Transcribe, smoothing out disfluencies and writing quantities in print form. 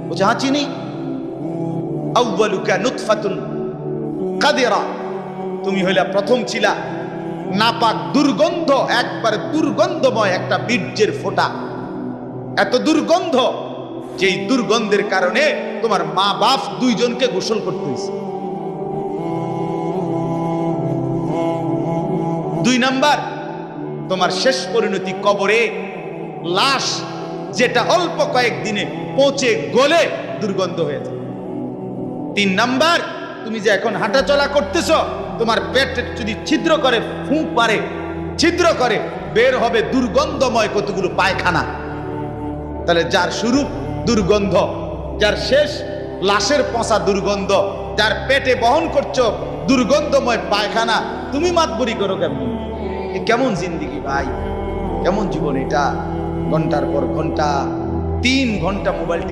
বলছে হ্যাঁ চিনি। আউয়ালুকা নুতফাতুন কাদিরা, তুমি হইলা প্রথম ছিলা নাপাক দুর্গন্ধ, একবারে দুর্গন্ধময় একটা বীর্যের ফোঁটা, এত দুর্গন্ধ যেই দুর্গন্ধের কারণে তোমার মা বাপ দুইজনকে গোসল করতে হয়েছে। 2 নাম্বার, তোমার শেষ পরিণতি কবরে, লাশ যেটা অল্প কয়েকদিনে পচে গলে দুর্গন্ধ হয়ে যায়। 3 নাম্বার, তুমি যে এখন হাঁটাচলা করতেছ, তোমার পেটে যদি ছিদ্র করে, ফুঁক পারে, ছিদ্র করে, বের হবে দুর্গন্ধময় কতগুলো পায়খানা। তাহলে যার শুরু দুর্গন্ধ, যার শেষ লাশের পচা দুর্গন্ধ, যার পেটে বহন করছো দুর্গন্ধময় পায়খানা, তুমি মাতবরি করো কেমন? কেমন জিন্দিগি ভাই, কেমন জীবন এটা? ঘন্টার পর ঘন্টা, 3 ঘন্টা মোবাইল